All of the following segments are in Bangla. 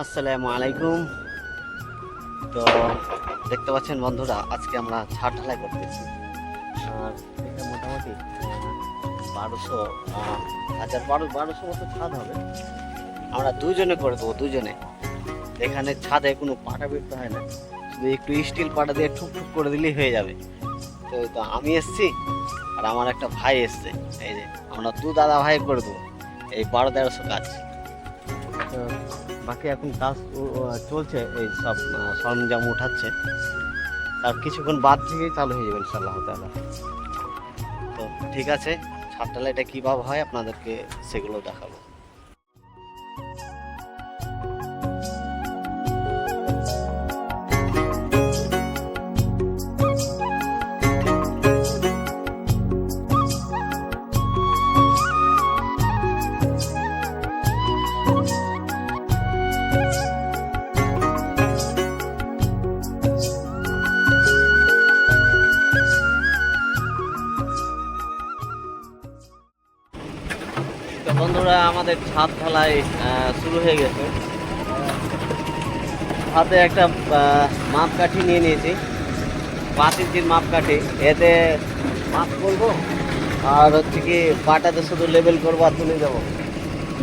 আসসালামু আলাইকুম। তো দেখতে পাচ্ছেন বন্ধুরা, আজকে আমরা ছাদ ঢালাই করতেছি। আর এটা মোটামুটি 1200 মতো ছাদ হবে। আমরা দুজনে করে দেবো, দুজনে। এখানে ছাদে কোনো পাটা বিটতে হয় না, শুধু একটু স্টিল পাটা দিয়ে ঠুকঠুক করে দিলেই হয়ে যাবে। তো আমি এসছি আর আমার একটা ভাই এসছে, এই যে আমরা দু দাদা ভাই করে দেবো এই 1200-1300 কাজ। তো বাকি এখন কাজ চলছে, এই সব সরঞ্জাম উঠাচ্ছে। তার কিছুক্ষণ বাদ থেকেই চালু হয়ে যাবে ইনশাআল্লাহ তাআলা। তো ঠিক আছে, ছাদ ঢালাইটা কীভাবে হয় আপনাদেরকে সেগুলো দেখাবো। তো বন্ধুরা, আমাদের ছাদ ঢালাই শুরু হয়ে গেছে। হাতে একটা মাপকাঠি নিয়ে নিয়েছি, 5 ইঞ্চির মাপকাঠি। এতে মাপ করবো আর হচ্ছে কি পাটাতে শুধু লেবেল করবো আর তুলে যাবো।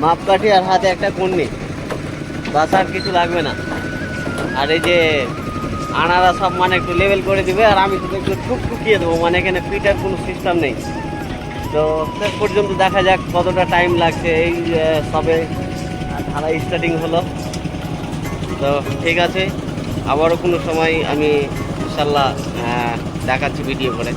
মাপকাঠি আর হাতে একটা কর্নি, বাস আর কিছু লাগবে না। আর এই যে আনারা সব মানে একটু লেবেল করে দিবে, আর আমি শুধু একটু ঠুকঠুকিয়ে দেবো, মানে এখানে পিটার কোনো সিস্টেম নেই। তো শেষ পর্যন্ত দেখা যাক কতটা টাইম লাগছে। এই সবে ঢালাই স্টার্টিং হলো। তো ঠিক আছে, আবারও কোনো সময় আমি ইনশাল্লাহ দেখাচ্ছি ভিডিও করে।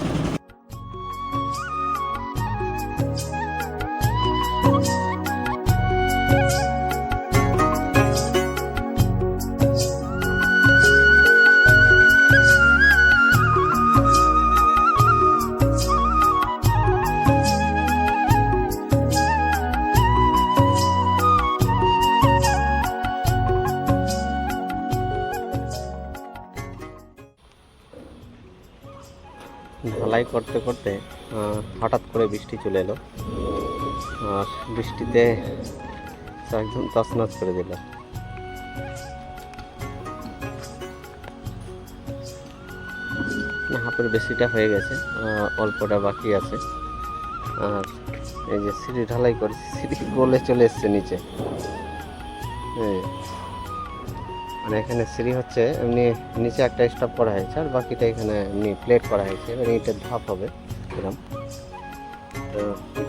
ঢালাই করতে করতে হঠাৎ করে বৃষ্টি চলে এলো, আর বৃষ্টিতে একদম তছনছ করে দিল। হাফের বেশিটা হয়ে গেছে, অল্পটা বাকি আছে। আর এই যে সিঁড়ি ঢালাই করেছি, সিঁড়ি গলে চলে এসছে নিচে। মানে এখানে সিঁড়ি হচ্ছে এমনি, নিচে একটা স্টপ করা হয়েছে আর বাকিটা এখানে এমনি প্লেট করা হয়েছে। এবার ইটের ধাপ হবে এরকম। তো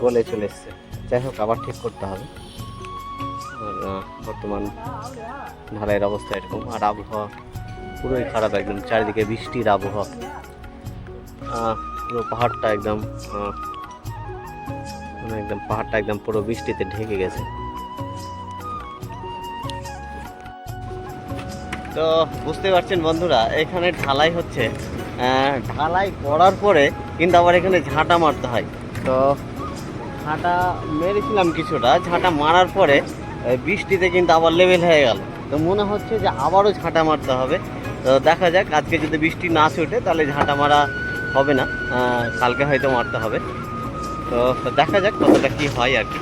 গলে চলে এসছে, যাই হোক আবার ঠিক করতে হবে। আর বর্তমান ঢালাইয়ের অবস্থা এরকম। আর আবহাওয়া পুরোই খারাপ, একদম চারিদিকে বৃষ্টির আবহাওয়া। পুরো পাহাড়টা একদম পুরো বৃষ্টিতে ঢেকে গেছে। তো বুঝতে পারছেন বন্ধুরা, এখানে ঢালাই হচ্ছে। ঢালাই করার পরে কিন্তু আবার এখানে ঝাঁটা মারতে হয়। তো ঝাঁটা মেরেছিলাম কিছুটা, ঝাঁটা মারার পরে বৃষ্টিতে কিন্তু আবার লেভেল হয়ে গেল। তো মনে হচ্ছে যে আবারও ঝাঁটা মারতে হবে। তো দেখা যাক, আজকে যদি বৃষ্টি না ছোটে তাহলে ঝাঁটা মারা হবে না, কালকে হয়তো মারতে হবে। তো দেখা যাক কতটা কি হয় আর কি।